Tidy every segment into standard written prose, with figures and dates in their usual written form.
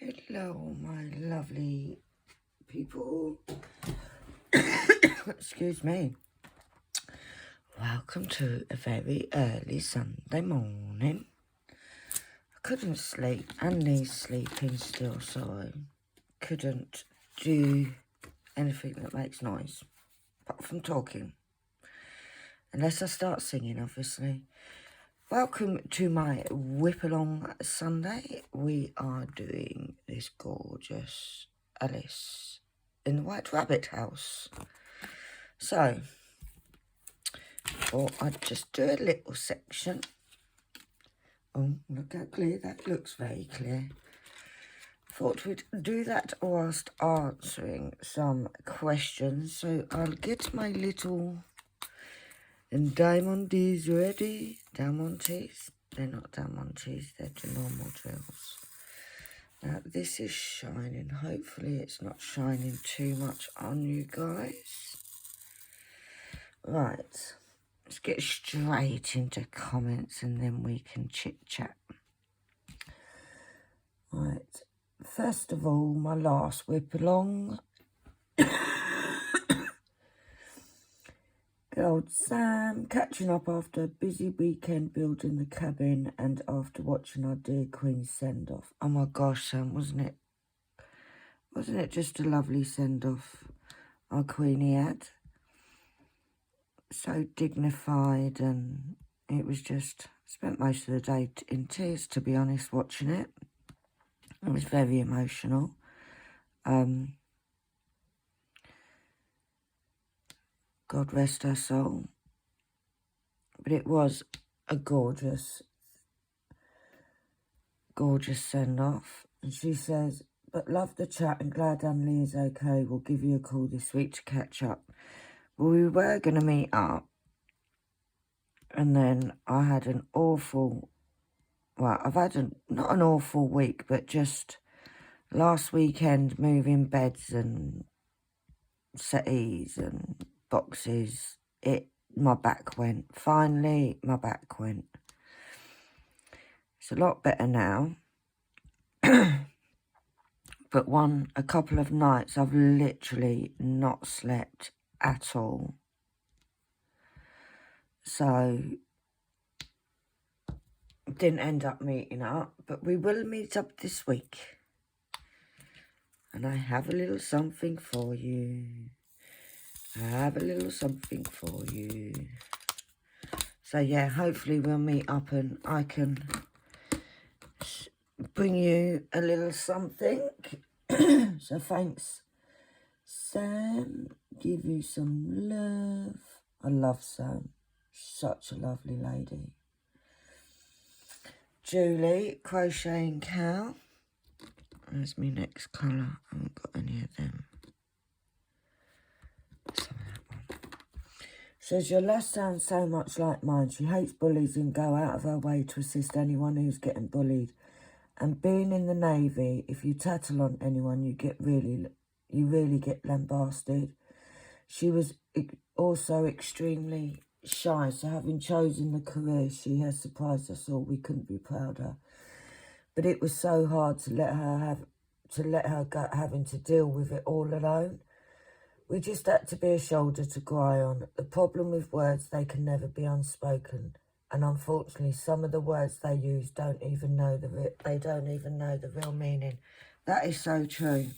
Hello, my lovely people. Excuse me. Welcome to a very early Sunday morning. I couldn't sleep, and Lee's sleeping still, so I couldn't do anything that makes noise, apart from talking. Unless I start singing, obviously. Welcome to my whip along Sunday. We are doing this gorgeous Alice in the White Rabbit house. So, thought I'd just do a little section. Oh, look how clear that looks, very clear. Thought we'd do that whilst answering some questions. So I'll get my little diamondies ready. Diamondies? They're not diamondies, they're the normal drills. Now this is shining. Hopefully it's not shining too much on you guys. Right, let's get straight into comments and then we can chit chat. Right, first of all, my last whip along. Good old Sam, catching up after a busy weekend building the cabin and after watching our dear Queen send off. Oh my gosh, Sam, wasn't it just a lovely send off our Queenie had? So dignified, and it was just, spent most of the day in tears, to be honest, watching it. It was very emotional. God rest her soul. But it was a gorgeous send-off. And she says, but love the chat and glad Anne-Lee is okay. We'll give you a call this week to catch up. Well, we were going to meet up. And then I had an awful, well, I've had not an awful week, but just last weekend moving beds and settees and boxes, my back went. Finally, my back went. It's a lot better now. But a couple of nights I've literally not slept at all. So, didn't end up meeting up, but we will meet up this week. And I have a little something for you. So yeah, hopefully we'll meet up and I can bring you a little something. So thanks, Sam. Give you some love. I love Sam. Such a lovely lady. Julie, crocheting cow. There's my next colour. I haven't got any of them. Some of that one. Says your lass sounds so much like mine. She hates bullies and go out of her way to assist anyone who's getting bullied. And being in the Navy, if you tattle on anyone, you really get lambasted. She was also extremely shy, so having chosen the career she has surprised us all. We couldn't be prouder. But it was so hard to let her go, having to deal with it all alone. We just had to be a shoulder to cry on. The problem with words, they can never be unspoken. And unfortunately, some of the words they use don't even know the real meaning. That is so true.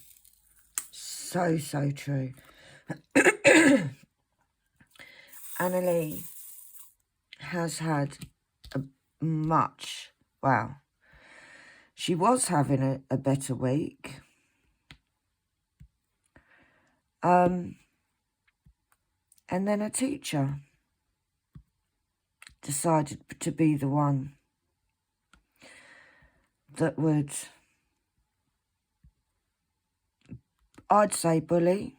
So true. Annalie has had she was having a better week. And then a teacher decided to be the one that would, I'd say, bully.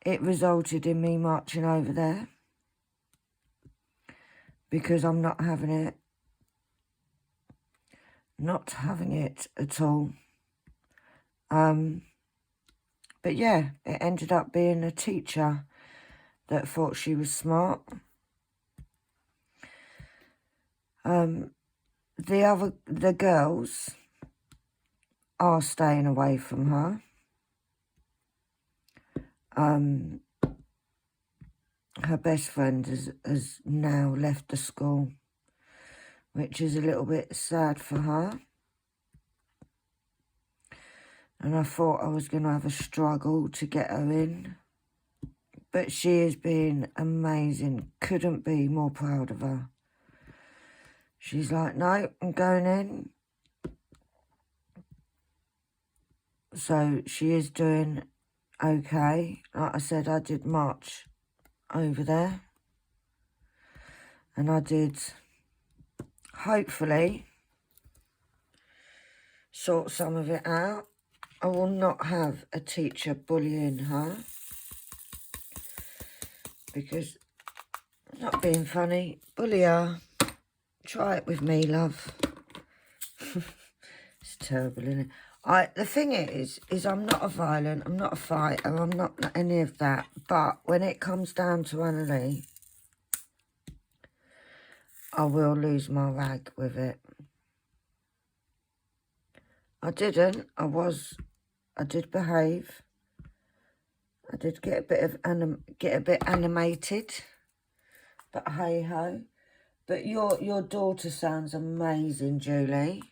It resulted in me marching over there because I'm not having it. Not having it at all. But yeah, it ended up being a teacher that thought she was smart. The girls are staying away from her. Her best friend has now left the school, which is a little bit sad for her. And I thought I was going to have a struggle to get her in. But she has been amazing. Couldn't be more proud of her. She's like, no, I'm going in. So she is doing okay. Like I said, I did March over there. And I did, hopefully, sort some of it out. I will not have a teacher bullying her. Because, not being funny, bully her. Try it with me, love. It's terrible, isn't it? The thing is I'm not a violent, I'm not a fighter, I'm not any of that. But when it comes down to Annalie, I will lose my rag with it. I didn't. I did behave. I did get a bit animated. But hey ho. But your daughter sounds amazing, Julie.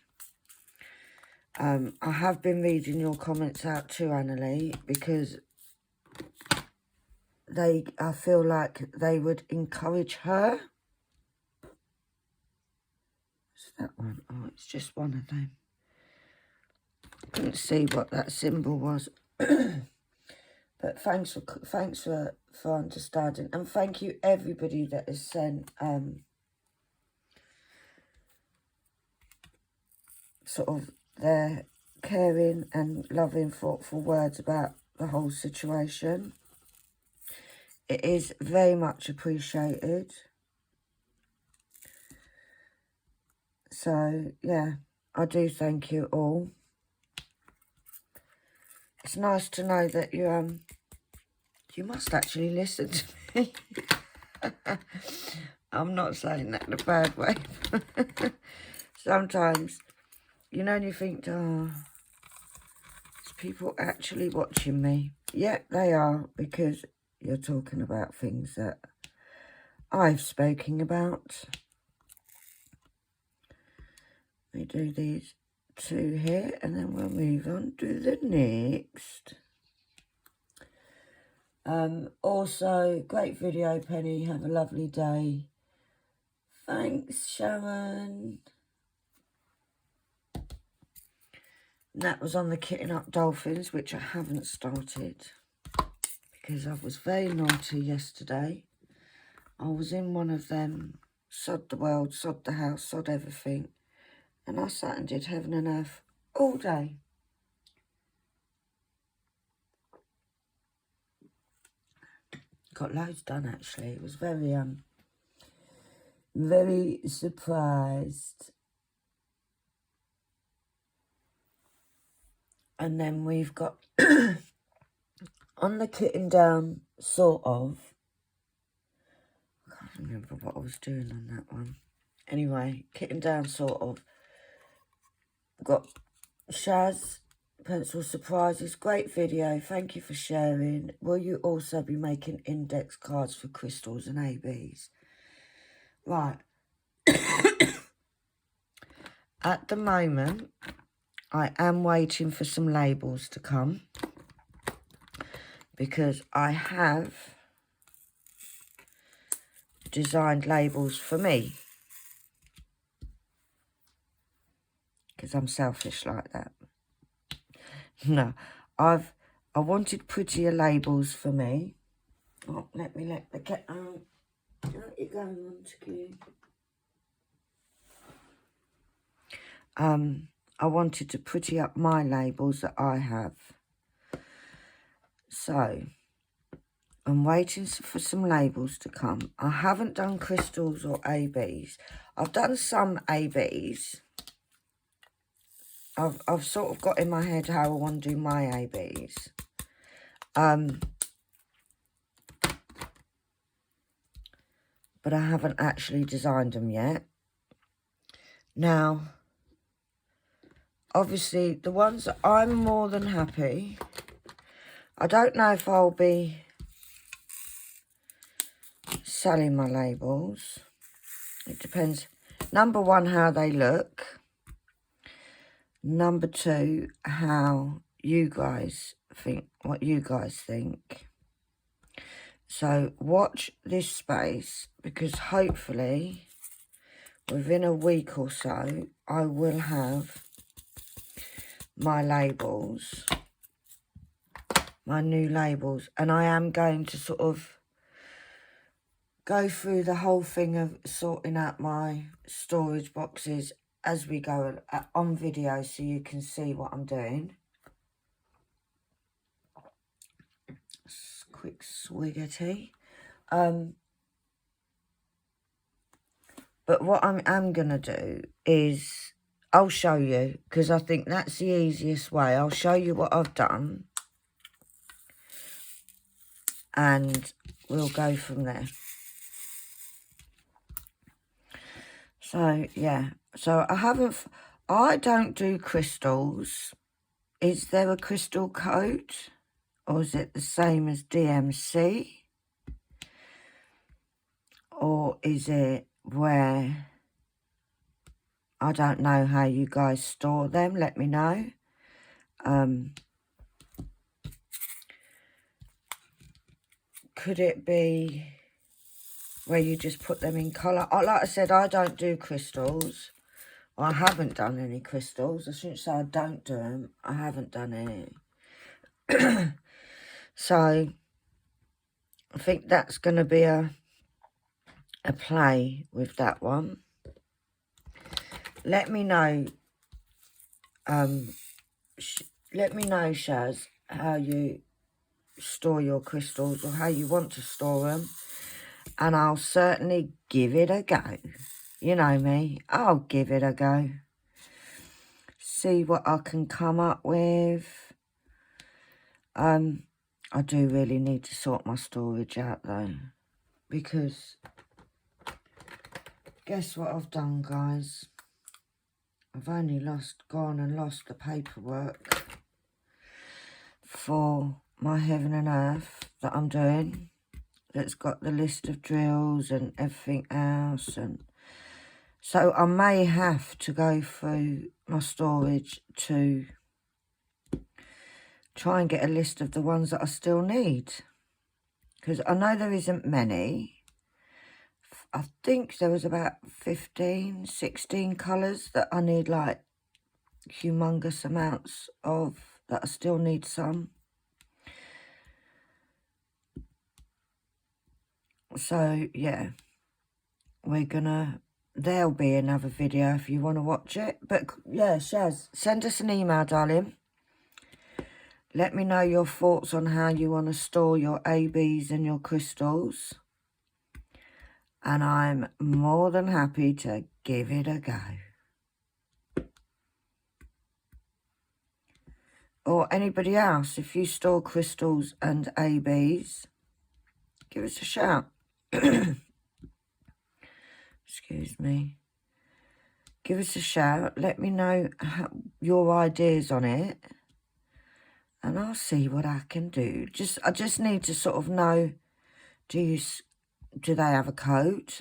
I have been reading your comments out to Annalie because I feel like they would encourage her. What's that one? Oh, it's just one of them. Couldn't see what that symbol was. But thanks for understanding, and thank you everybody that has sent sort of their caring and loving, thoughtful words about the whole situation. It is very much appreciated. So, yeah, I do thank you all. It's nice to know that you must actually listen to me. I'm not saying that in a bad way. Sometimes, you know, and you think, oh, is people actually watching me? Yeah, they are, because you're talking about things that I've spoken about. We do these two here, and then we'll move on to the next. Also, great video, Penny. Have a lovely day. Thanks, Sharon. And that was on the Kitten Up Dolphins, which I haven't started because I was very naughty yesterday. I was in one of them, sod the world, sod the house, sod everything. And I sat and did heaven and earth all day. Got loads done, actually. It was very surprised. And then we've got on the Kitten Down, sort of. I can't remember what I was doing on that one. Anyway, Kitten Down, sort of. Got Shaz, Pencil Surprises. Great video. Thank you for sharing. Will you also be making index cards for crystals and ABs? Right. At the moment, I am waiting for some labels to come because I have designed labels for me. Because I'm selfish like that. No, I wanted prettier labels for me. Oh, let the cat out. Don't you go on to I wanted to pretty up my labels that I have. So, I'm waiting for some labels to come. I haven't done crystals or ABs. I've done some ABs. I've sort of got in my head how I want to do my ABs. But I haven't actually designed them yet. Now, obviously, the ones that I'm more than happy. I don't know if I'll be selling my labels. It depends. Number one, how they look. Number two, how you guys think, what you guys think. So watch this space, because hopefully within a week or so, I will have my labels, my new labels, and I am going to sort of go through the whole thing of sorting out my storage boxes as we go on video, so you can see what I'm doing. Quick swig of tea. But what I'm going to do is I'll show you, because I think that's the easiest way. I'll show you what I've done and we'll go from there. So, yeah. So, I don't do crystals. Is there a crystal coat? Or is it the same as DMC? Or is it where... I don't know how you guys store them. Let me know. Could it be where you just put them in colour? Like I said, I don't do crystals. I haven't done any crystals. I shouldn't say I don't do them. I haven't done any. So, I think that's going to be a play with that one. Let me know, Shaz, how you store your crystals or how you want to store them. And I'll certainly give it a go. You know me, I'll give it a go. See what I can come up with. I do really need to sort my storage out though, because guess what I've done, guys? I've only gone and lost the paperwork for my Heaven and Earth that I'm doing. That's got the list of drills and everything else, and so I may have to go through my storage to try and get a list of the ones that I still need, because I know there isn't many. I think there was about 15, 16 colours that I need, like humongous amounts of, that I still need some. So yeah, there'll be another video if you want to watch it. But yeah, Shaz, send us an email, darling. Let me know your thoughts on how you want to store your ABs and your crystals. And I'm more than happy to give it a go. Or anybody else, if you store crystals and ABs, give us a shout. Excuse me. Give us a shout. Let me know your ideas on it. And I'll see what I can do. I just need to sort of know, do they have a code?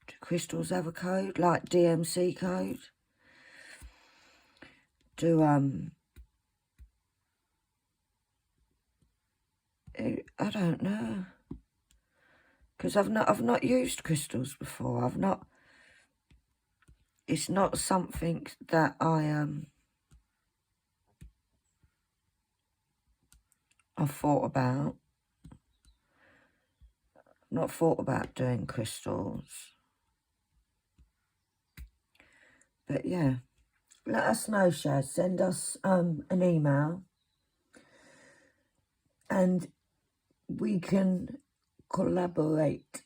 Do crystals have a code, like DMC code? I don't know. Because I've not used crystals before. It's not something that I've thought about. Not thought about doing crystals. But yeah, let us know, Shaz. Send us an email and we can collaborate.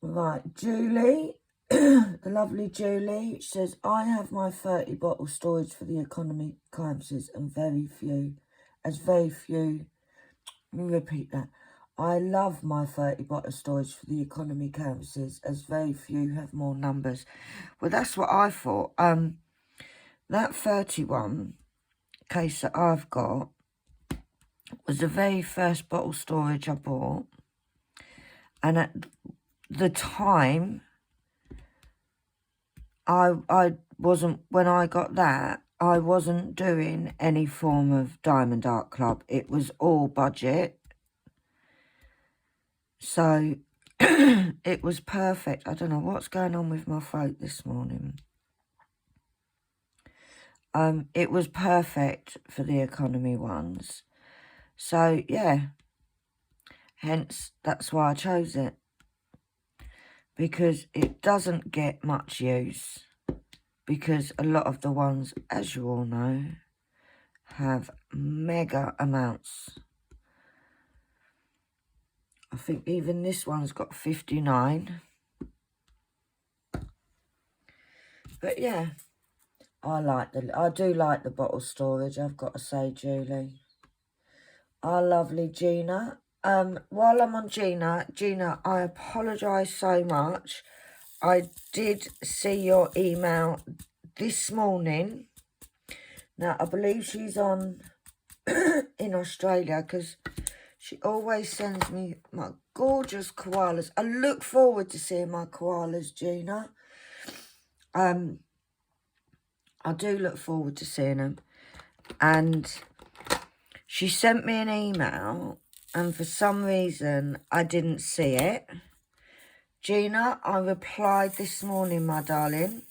Right, Julie, the lovely Julie, says, I have my 30 bottle storage for the economy crimes and very few, let me repeat that. I love my 30 bottle storage for the economy canvases, as very few have more numbers. Well, that's what I thought. That 31 case that I've got was the very first bottle storage I bought. And at the time, I wasn't, when I got that, I wasn't doing any form of Diamond Art Club. It was all budget. So it was perfect. I don't know what's going on with my throat this morning. It was perfect for the economy ones. So yeah, hence that's why I chose it. Because it doesn't get much use. Because a lot of the ones, as you all know, have mega amounts. I think even this one's got 59. But yeah, I do like the bottle storage, I've got to say, Julie. Our lovely Gina. While I'm on Gina, I apologise so much. I did see your email this morning. Now, I believe she's on in Australia because she always sends me my gorgeous koalas. I look forward to seeing my koalas, Gina. I do look forward to seeing them. And she sent me an email, and for some reason, I didn't see it. Gina, I replied this morning, my darling.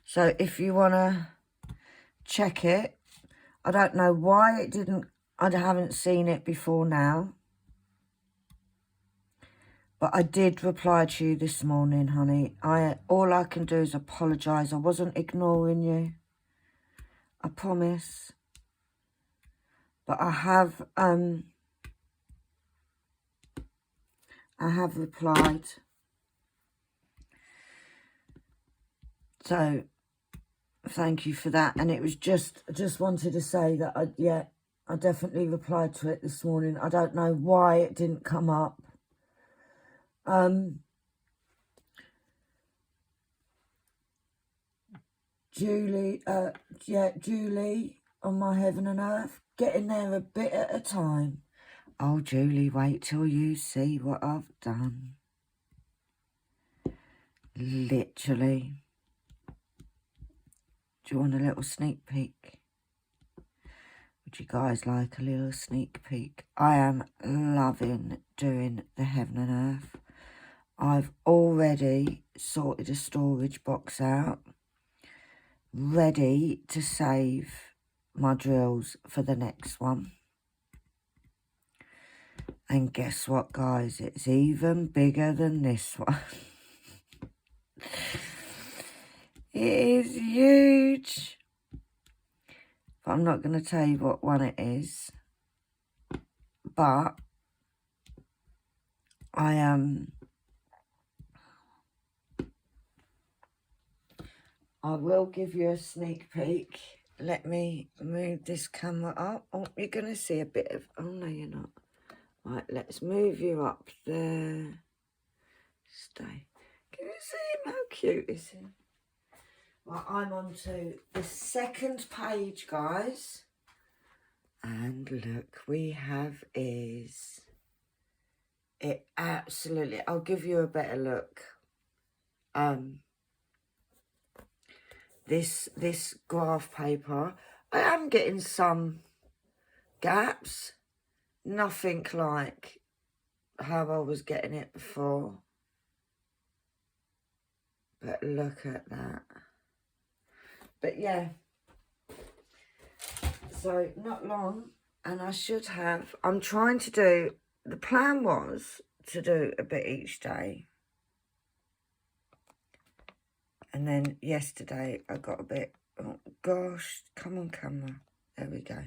So if you want to check it, I don't know why it didn't, I haven't seen it before now. But I did reply to you this morning, honey. All I can do is apologise. I wasn't ignoring you. I promise. But I have replied. So thank you for that. And it was I just wanted to say that I definitely replied to it this morning. I don't know why it didn't come up. Julie, Julie on my Heaven and Earth, getting there a bit at a time. Oh, Julie, wait till you see what I've done. Literally. Do you want a little sneak peek? Would you guys like a little sneak peek? I am loving doing the Heaven and Earth. I've already sorted a storage box out, ready to save my drills for the next one. And guess what, guys? It's even bigger than this one. It is huge. But I'm not going to tell you what one it is. But I will give you a sneak peek. Let me move this camera up. Oh, you're going to see a bit of... Oh, no, you're not. Right, let's move you up there. Stay. Can you see him? How cute is he? Right, I'm on to the second page, guys. And look, we have is... It absolutely... I'll give you a better look. This graph paper, I am getting some gaps. Nothing like how I was getting it before. But look at that. But yeah. So not long, and I should have, I'm trying to do, the plan was to do a bit each day. And then yesterday I got a bit, oh gosh, come on camera. There we go.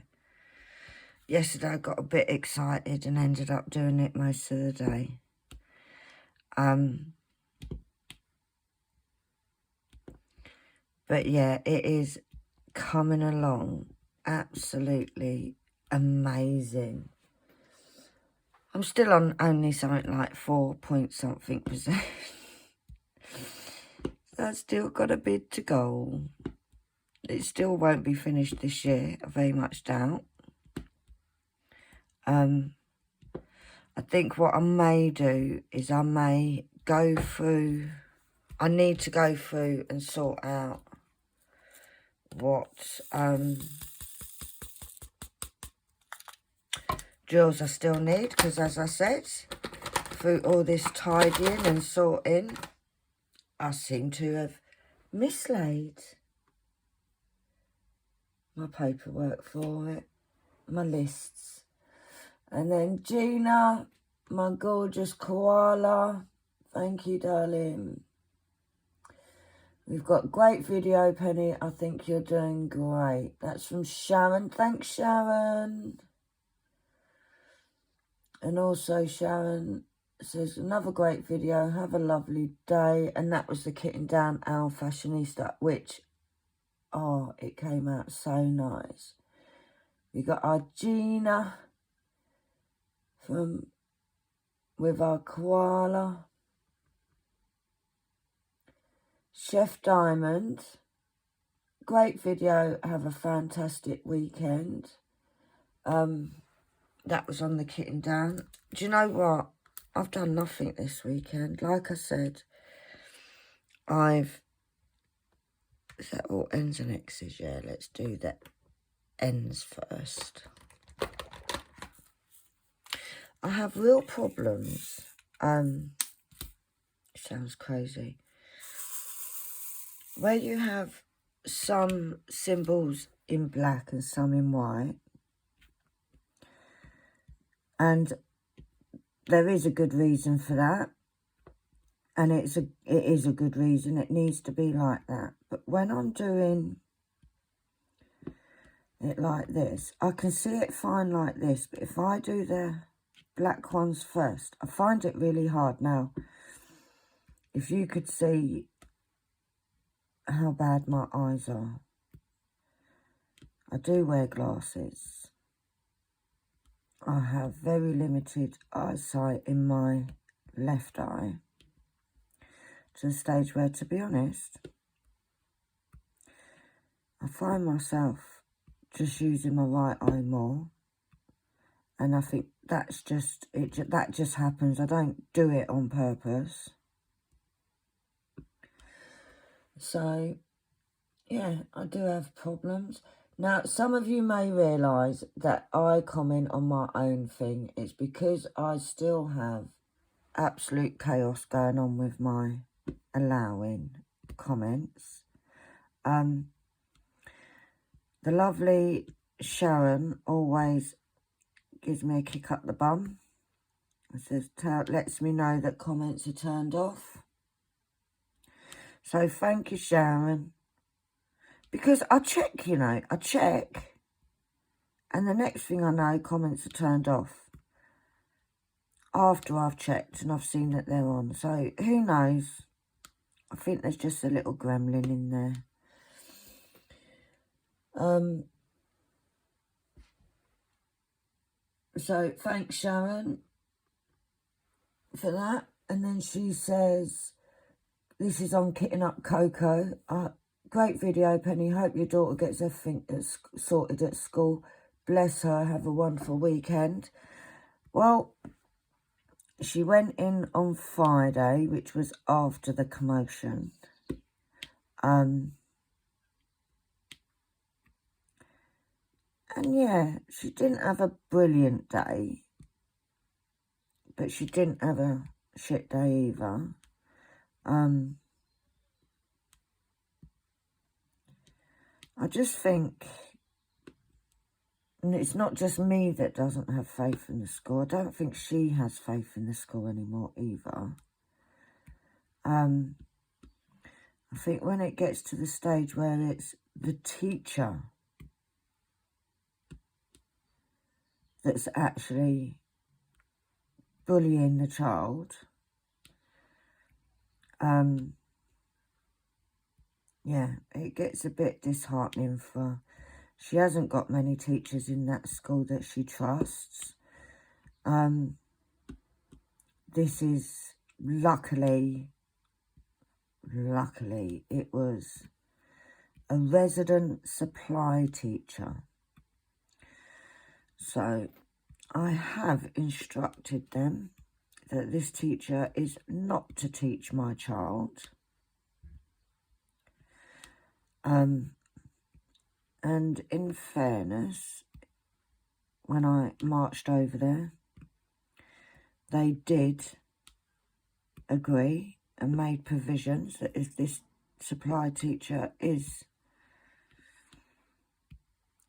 Yesterday I got a bit excited and ended up doing it most of the day. But yeah, it is coming along absolutely amazing. I'm still on only something like 4 point something%. I've still got a bit to go. It still won't be finished this year, I very much doubt. I think what I may do is I may go through, I need to go through and sort out what drills I still need, because as I said, through all this tidying and sorting, I seem to have mislaid my paperwork for it, my lists. And then Gina, my gorgeous koala, thank you, darling. We've got great video, Penny. I think you're doing great. That's from Sharon. Thanks, Sharon. And also Sharon says, another great video. Have a lovely day. And that was the Kitten Down Owl Fashionista, which, oh, it came out so nice. We got our Gina with our koala. Chef Diamond, great video. Have a fantastic weekend. That was on the Kitten Down. Do you know what? I've done nothing this weekend. Like I said, is that all ends and X's? Yeah, let's do the ends first. I have real problems. Sounds crazy. Where you have some symbols in black and some in white, and there is a good reason for that, and it is a good reason. It needs to be like that. But when I'm doing it like this, I can see it fine like this, but if I do the black ones first, I find it really hard. Now, if you could see how bad my eyes are, I do wear glasses. I have very limited eyesight in my left eye, to the stage where, to be honest, I find myself just using my right eye more. And I think that's just, that just happens. I don't do it on purpose. So, yeah, I do have problems. Now, some of you may realise that I comment on my own thing. It's because I still have absolute chaos going on with my allowing comments. The lovely Sharon always gives me a kick up the bum. It says, lets me know that comments are turned off. So thank you, Sharon. Because I check, you know, and the next thing I know, comments are turned off after I've checked and I've seen that they're on. So who knows? I think there's just a little gremlin in there. So thanks, Sharon, for that. And then she says, this is on Kitting Up Coco. Great video, Penny. Hope your daughter gets everything sorted at school. Bless her. Have a wonderful weekend. Well, she went in on Friday, which was after the commotion. And yeah, she didn't have a brilliant day, but she didn't have a shit day either. I just think, and it's not just me that doesn't have faith in the school. I don't think she has faith in the school anymore either. I think when it gets to the stage where it's the teacher that's actually bullying the child, yeah, it gets a bit disheartening for her. She hasn't got many teachers in that school that she trusts. this is luckily, it was a resident supply teacher. So I have instructed them that this teacher is not to teach my child. And in fairness, when I marched over there, they did agree and made provisions that if this supply teacher is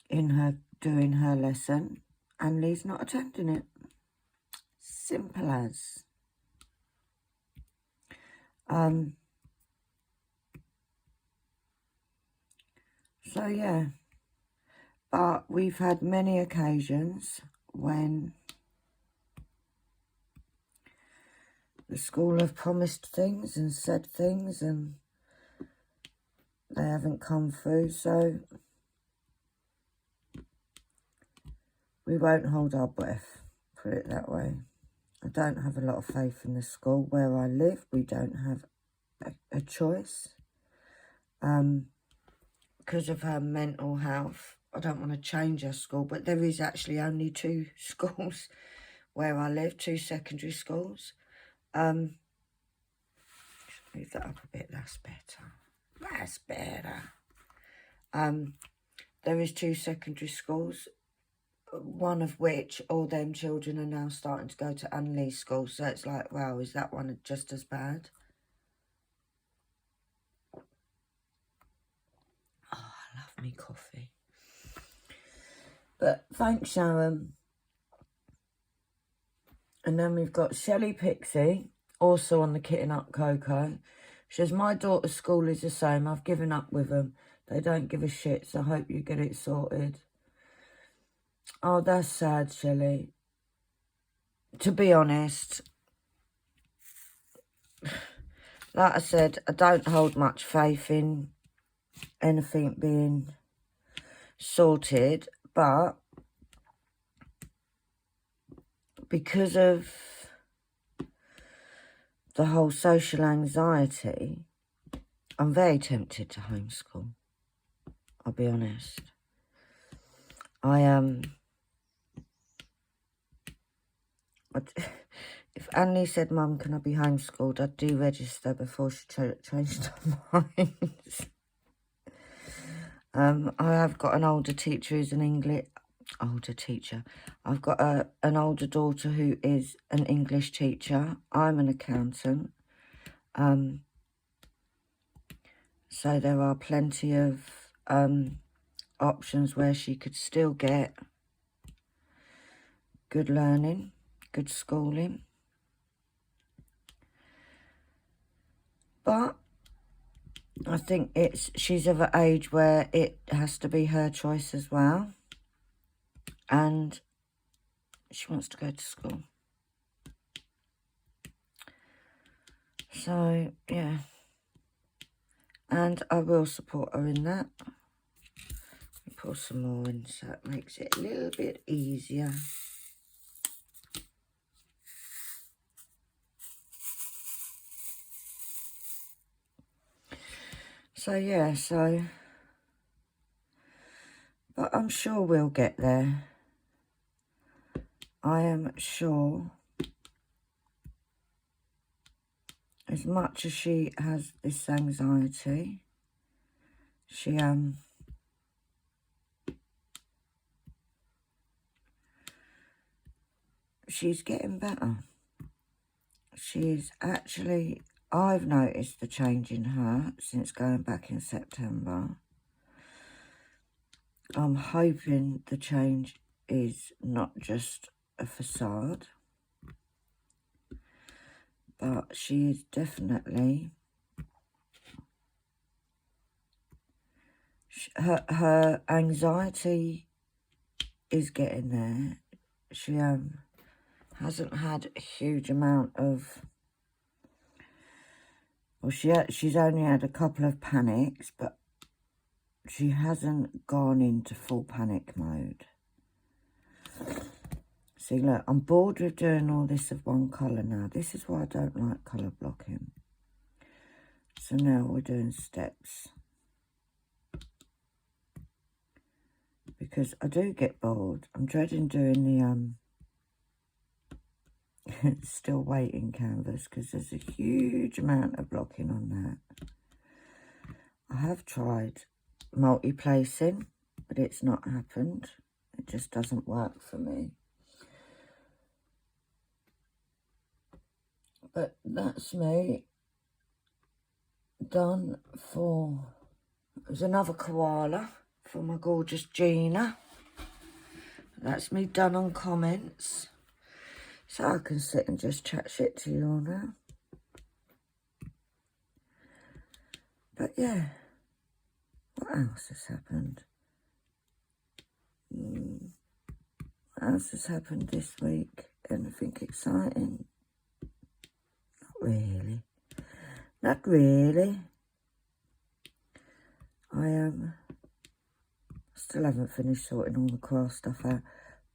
in her doing her lesson, Annalie's not attending it. Simple as. So yeah, but we've had many occasions when the school have promised things and said things and they haven't come through, so we won't hold our breath, put it that way. I don't have a lot of faith in the school. Where I live, we don't have a choice. Because of her mental health, I don't want to change her school, but there is actually only 2 schools where I live, 2 secondary schools. Just move that up a bit, that's better. That's better. There is 2 secondary schools, one of which all them children are now starting to go to Annalie's school. So it's like, wow, is that one just as bad? Oh, I love me coffee. But thanks, Sharon. And then we've got Shelley Pixie, also on the Kitting Up Coco. She says, my daughter's school is the same. I've given up with them. They don't give a shit, so I hope you get it sorted. Oh, that's sad, Shelley. To be honest, like I said, I don't hold much faith in anything being sorted, but because of the whole social anxiety, I'm very tempted to homeschool. I'll be honest. If Annie said, Mum, can I be homeschooled, I'd deregister before she changed her mind. I have got an older teacher who's an English... Older teacher. I've got an older daughter who is an English teacher. I'm an accountant. So there are plenty of options where she could still get good learning, good schooling. But I think she's of an age where it has to be her choice as well. And she wants to go to school. So, yeah. And I will support her in that. Pour some more in so it makes it a little bit easier. So, yeah, but I'm sure we'll get there. I am sure. As much as she has this anxiety, she's getting better. She's actually, I've noticed the change in her since going back in September. I'm hoping the change is not just a facade, but she is definitely, her anxiety is getting there. She hasn't had a huge amount of, well, she's only had a couple of panics, but she hasn't gone into full panic mode. See, look, I'm bored with doing all this of one colour now. This is why I don't like colour blocking. So now we're doing steps. Because I do get bored. I'm dreading doing the still waiting canvas because there's a huge amount of blocking on that. I have tried multi-placing, but it's not happened. It just doesn't work for me. But that's me done for... There's another koala for my gorgeous Gina. That's me done on comments. So I can sit and just chat shit to you all now. But yeah, what else has happened? What else has happened this week? Anything exciting? Not really. Not really. I still haven't finished sorting all the craft stuff out.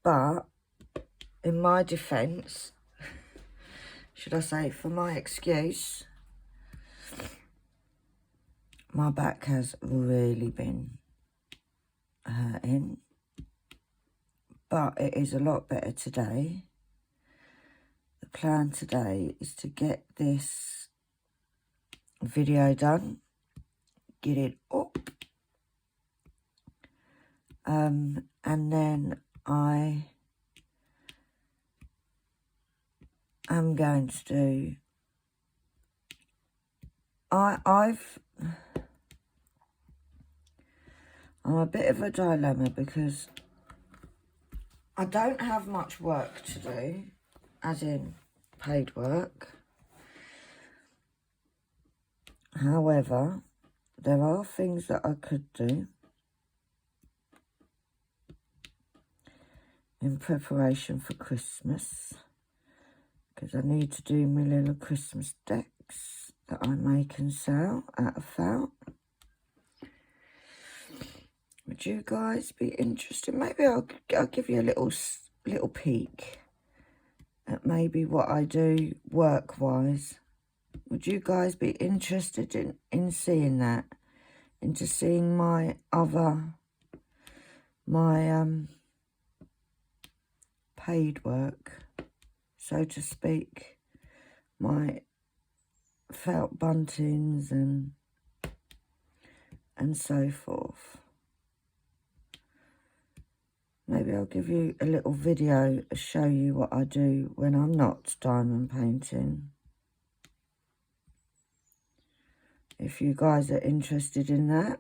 But in my defence, should I say for my excuse, my back has really been hurting. But it is a lot better today. The plan today is to get this video done, get it up, and then I am going to do, I'm a bit of a dilemma because I don't have much work to do, as in paid work. However, there are things that I could do in preparation for Christmas, because I need to do my little Christmas decks that I make and sell out of felt. Would you guys be interested? Maybe I'll give you a little peek at maybe what I do work-wise. Would you guys be interested in seeing that? Into seeing my paid work, so to speak, my felt buntings and so forth. Maybe I'll give you a little video to show you what I do when I'm not diamond painting. If you guys are interested in that,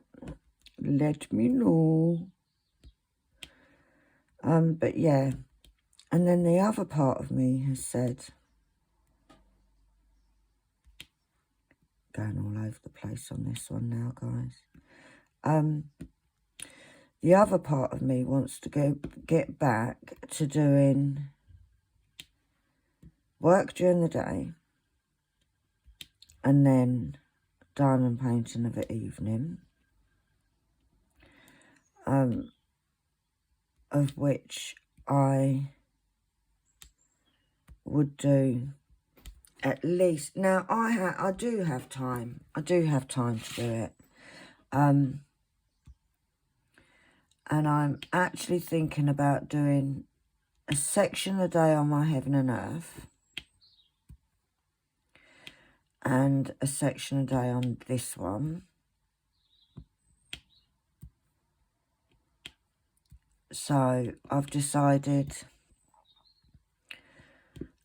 let me know. But yeah, and then the other part of me has said, going all over the place on this one now, guys. The other part of me wants to get back to doing work during the day and then diamond painting of the evening, of which I would do at least. Now I do have time. I do have time to do it. And I'm actually thinking about doing a section a day on my Heaven and Earth and a section a day on this one. So I've decided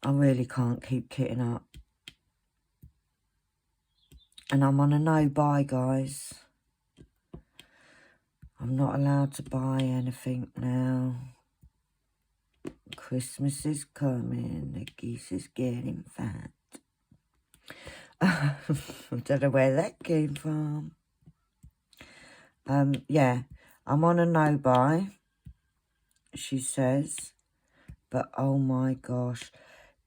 I really can't keep kitting up. And I'm on a no-buy, guys. I'm not allowed to buy anything now. Christmas is coming. The geese is getting fat. I don't know where that came from. Yeah, I'm on a no-buy, she says. But oh my gosh.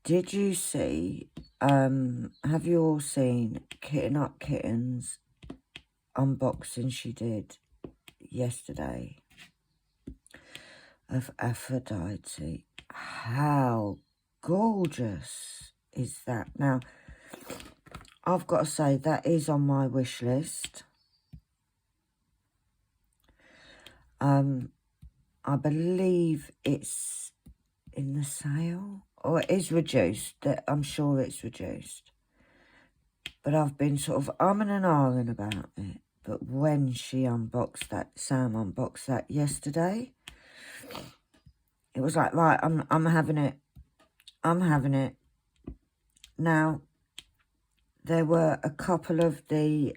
Did you see, have you all seen Kitten Up Kitten's unboxing she did yesterday of Aphrodite? how gorgeous is that? Now, I've got to say, that is on my wish list. I believe it's in the sale, or it is reduced. I'm sure it's reduced. But I've been sort of umming and ahhing about it. But when she unboxed that, Sam unboxed that yesterday, it was like, right, I'm having it. I'm having it. Now, there were a couple of the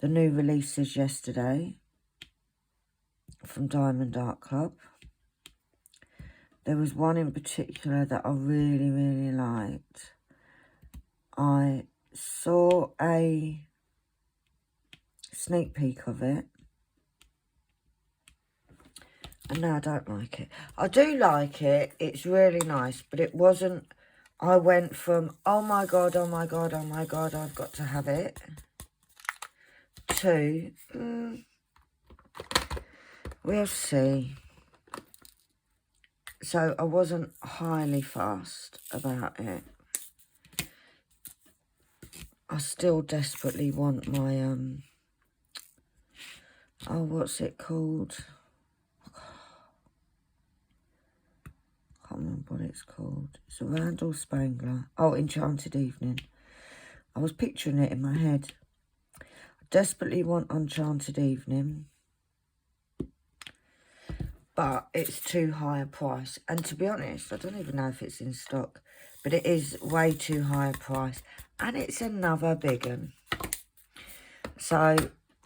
new releases yesterday from Diamond Art Club. There was one in particular that I really, really liked. I saw a sneak peek of it, and now I don't like it. I do like it. It's really nice, but it wasn't... I went from, oh my God, oh my God, oh my God, I've got to have it, to, we'll see. So I wasn't highly fussed about it. I still desperately want my, oh, what's it called? I can't remember what it's called. It's a Randall Spangler. Oh, Enchanted Evening. I was picturing it in my head. I desperately want Enchanted Evening, but it's too high a price. And to be honest, I don't even know if it's in stock, but it is way too high a price. And it's another big one. So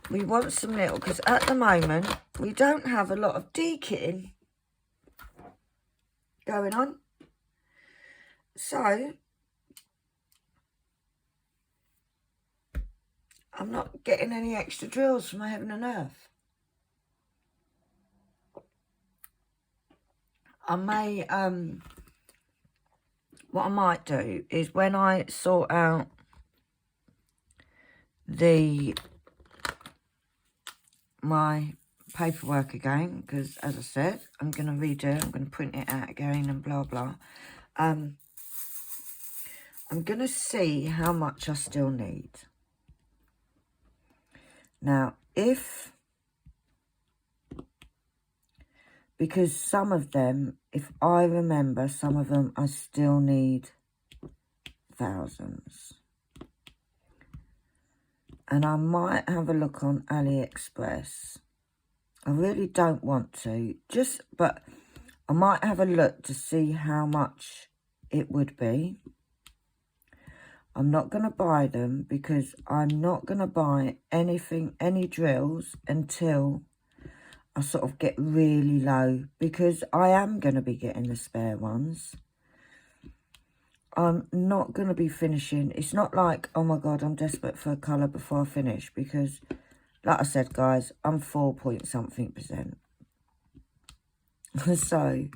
we want some little, because at the moment, we don't have a lot of de-kitting going on. So I'm not getting any extra drills from heaven and earth. I may, what I might do is when I sort out my paperwork again, because as I said, I'm going to redo it, I'm going to print it out again and blah, blah. I'm going to see how much I still need. Now, because some of them, if I remember, some of them I still need thousands. And I might have a look on AliExpress. I really don't want to, but I might have a look to see how much it would be. I'm not going to buy them because I'm not going to buy any drills until I sort of get really low, because I am going to be getting the spare ones. I'm not going to be finishing. It's not like, oh my God, I'm desperate for a colour before I finish, because like I said, guys, I'm 4-point-something%. So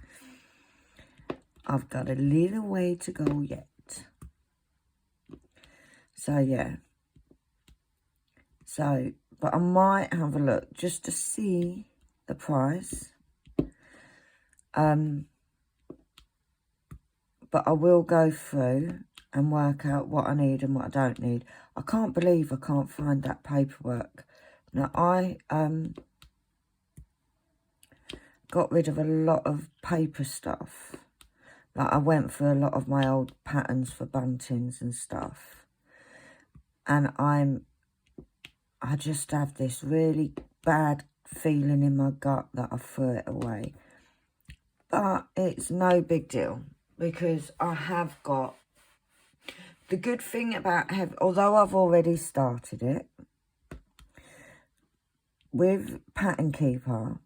I've got a little way to go yet. So yeah. So, but I might have a look just to see the price. But I will go through and work out what I need and what I don't need. I can't believe I can't find that paperwork. Now, I got rid of a lot of paper stuff. Like, I went for a lot of my old patterns for buntings and stuff. And I just have this really bad feeling in my gut that I threw it away. But it's no big deal, because I have got... The good thing about although I've already started it, with Pattern Keeper,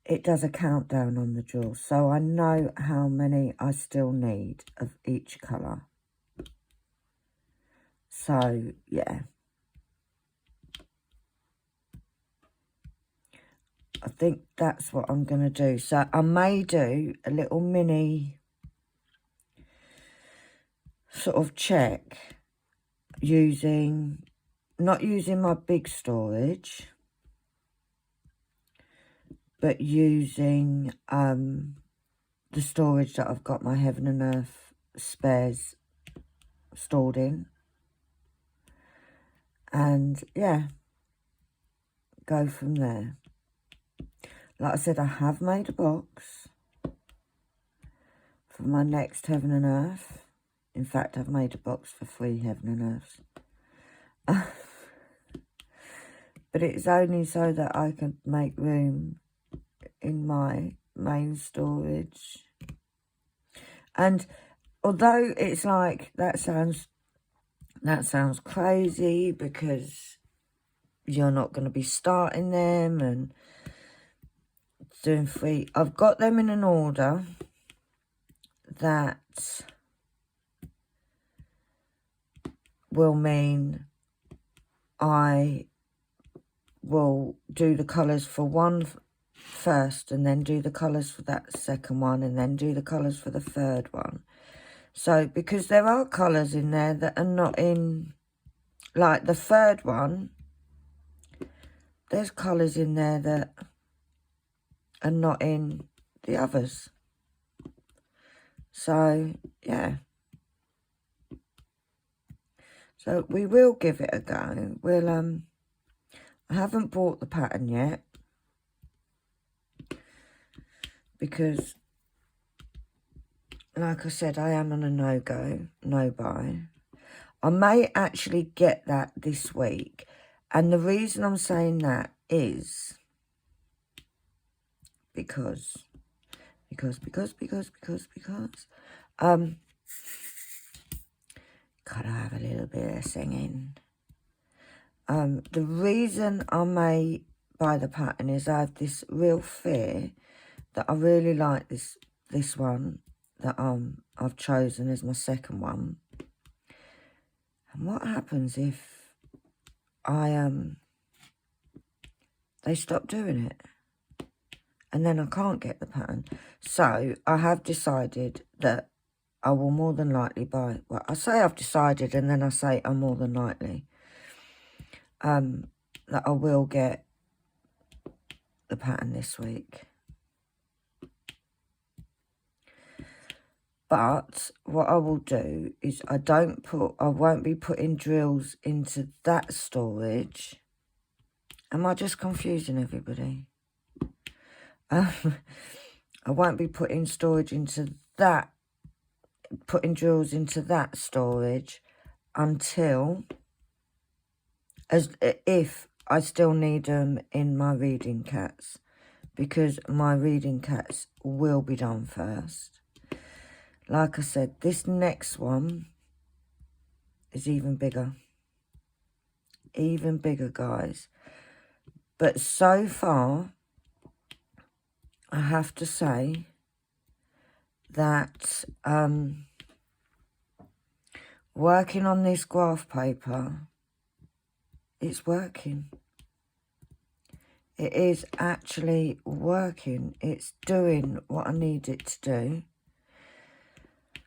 it does a countdown on the drill. So I know how many I still need of each colour. So, yeah. I think that's what I'm going to do. So I may do a little mini sort of check not using my big storage, but using the storage that I've got my Heaven and Earth spares stored in. And yeah, go from there. Like I said, I have made a box for my next Heaven and Earth. In fact, I've made a box for 3 Heaven and Earths. But it's only so that I can make room in my main storage. And although it's like, that sounds crazy, because you're not going to be starting them and doing 3. I've got them in an order that will mean I will do the colours for one first, and then do the colours for that second one, and then do the colours for the third one. So, because there are colours in there that are not in, like the third one, there's colours in there that are not in the others. So, yeah. So, we will give it a go. We'll, I haven't bought the pattern yet, because, like I said, I am on a no-go, no-buy. I may actually get that this week. And the reason I'm saying that is because, gotta have a little bit of singing. The reason I may buy the pattern is I have this real fear that I really like this one that I've chosen as my second one. And what happens if they stop doing it? And then I can't get the pattern. So I have decided that I will more than likely buy, well, I say I've decided, and then I say I'm more than likely, that I will get the pattern this week. But what I will do is I won't be putting drills into that storage. Am I just confusing everybody? I won't be putting storage into that, putting drills into that storage until, if I still need them in my reading cats, because my reading cats will be done first. Like I said, this next one is even bigger. Even bigger, guys. But so far, I have to say that working on this graph paper, it's working. It is actually working. It's doing what I need it to do.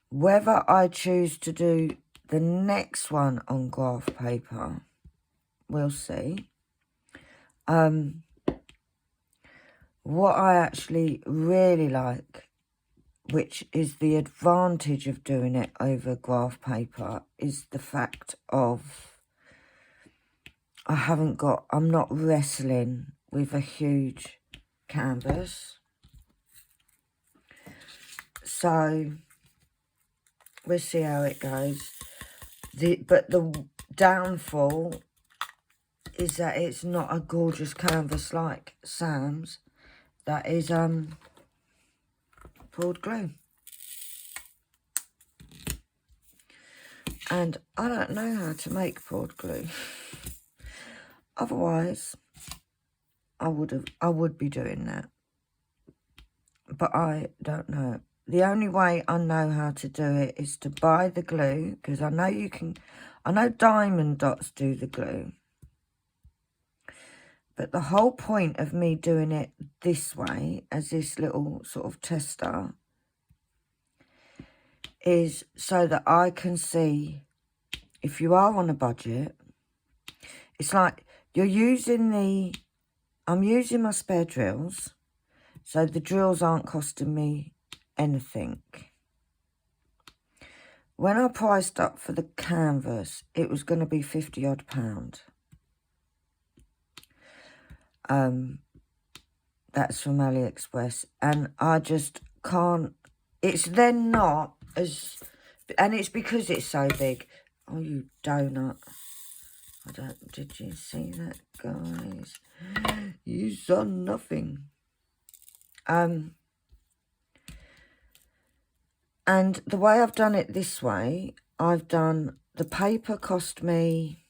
Whether I choose to do the next one on graph paper, we'll see. What I actually really like, which is the advantage of doing it over graph paper, is the fact of I'm not wrestling with a huge canvas. So we'll see how it goes. But the downfall is that it's not a gorgeous canvas like Sam's. That is poured glue. And I don't know how to make poured glue. Otherwise, I would be doing that. But I don't know. The only way I know how to do it is to buy the glue, because I know Diamond Dots do the glue. But the whole point of me doing it this way, as this little sort of tester, is so that I can see if you are on a budget. It's like I'm using my spare drills, So the drills aren't costing me anything. When I priced up for the canvas, it was going to be £50 odd. That's from AliExpress. And I just can't... It's then not as... And it's because it's so big. Oh, you donut. I don't... Did you see that, guys? You saw nothing. And the way I've done it this way, I've done... The paper cost me...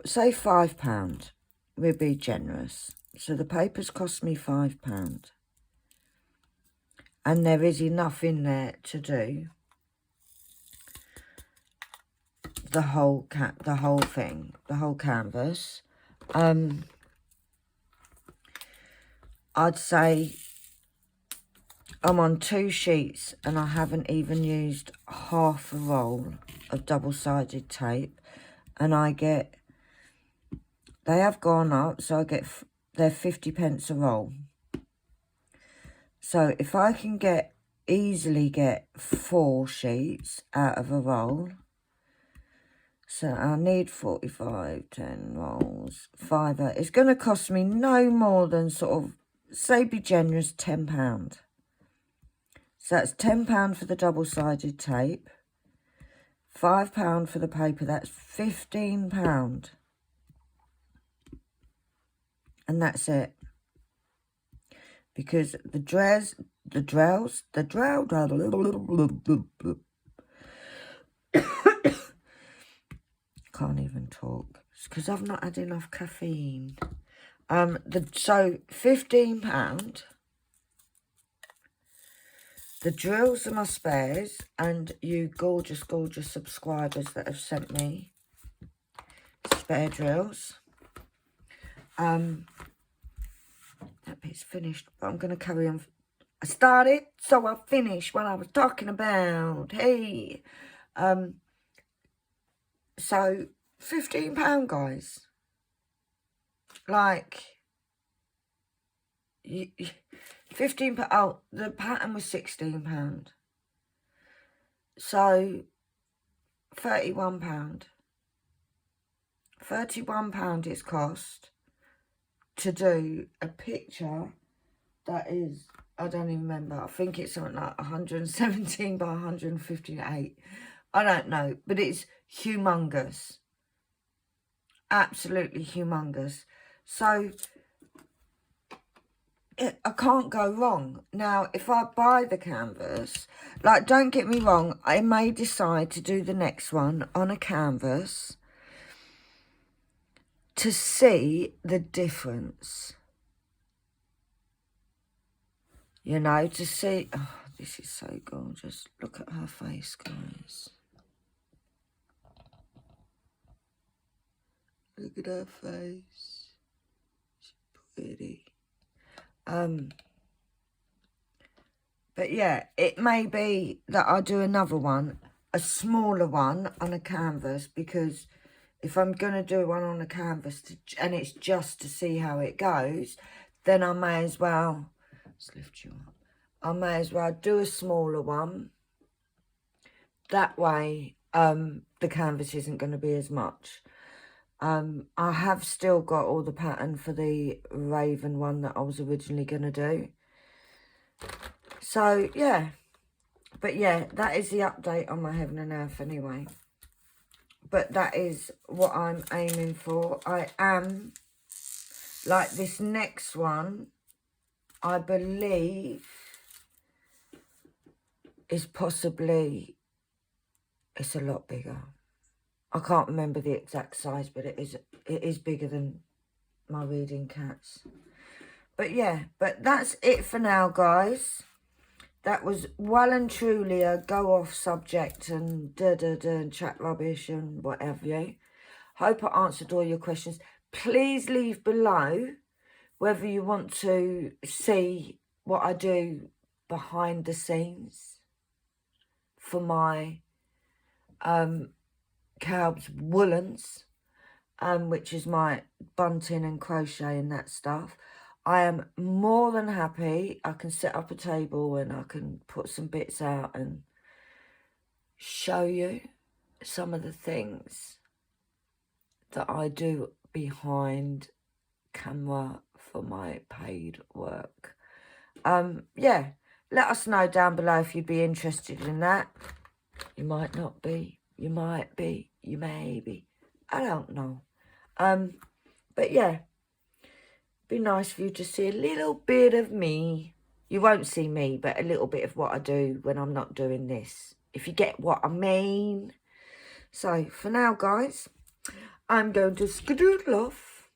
say £5. We'll be generous. So the paper's cost me £5. And there is enough in there to do the whole thing, the whole canvas. I'd say I'm on 2 sheets and I haven't even used half a roll of double-sided tape, and I get, they have gone up, so I get, they're 50p a roll. So if I can easily get 4 sheets out of a roll, so I need 45, 10 rolls, 5, it's going to cost me no more than sort of, say be generous, £10. So that's £10 for the double-sided tape, £5 for the paper, that's £15. And that's it. Because the drells, can't even talk. It's because I've not had enough caffeine. So £15. The drills are my spares, and you gorgeous, gorgeous subscribers that have sent me spare drills. That bit's finished, but I'm going to carry on. I started, so I finished what I was talking about. Hey. So, £15, guys. Like, £15. Oh, the pattern was £16. So, £31. £31 it's cost to do a picture that is, I don't even remember, I think it's something like 117 by 158. I don't know, but it's humongous. Absolutely humongous. So, I can't go wrong. Now, if I buy the canvas, like, don't get me wrong, I may decide to do the next one on a canvas to see the difference. You know, to see... Oh, this is so gorgeous. Look at her face, guys. Look at her face. She's pretty. But yeah, it may be that I do another one, a smaller one on a canvas, because if I'm going to do one on a canvas and it's just to see how it goes, then I may as well, let's lift you up, I may as well do a smaller one. That way, the canvas isn't going to be as much. I have still got all the pattern for the Raven one that I was originally going to do. So, yeah. But, yeah, that is the update on my Heaven and Earth anyway. But that is what I'm aiming for. I am, like this next one, I believe is possibly, it's a lot bigger. I can't remember the exact size, but it is bigger than my reading cats. But yeah, but that's it for now, guys. That was well and truly a go off subject and and chat rubbish and whatever you. Hope I answered all your questions. Please leave below whether you want to see what I do behind the scenes for my Calb's woolens, which is my bunting and crochet and that stuff. I am more than happy. I can set up a table and I can put some bits out and show you some of the things that I do behind camera for my paid work. Yeah, let us know down below if you'd be interested in that. You might not be, you might be, you may be, I don't know. But yeah, be nice for you to see a little bit of me. You won't see me, but a little bit of what I do when I'm not doing this, if you get what I mean. So for now, guys, I'm going to skedoodle off.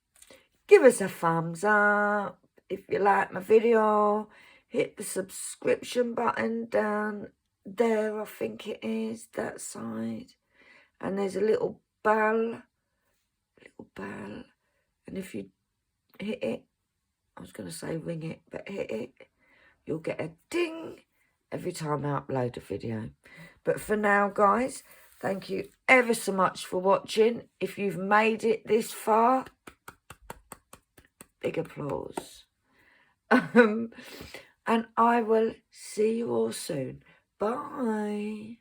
Give us a thumbs up if you like my video. Hit the subscription button down there, I think it is, that side. And there's a little bell. And if you hit it, I was going to say ring it, but hit it, you'll get a ding every time I upload a video. But for now, guys, thank you ever so much for watching. If you've made it this far, big applause. And I will see you all soon. Bye.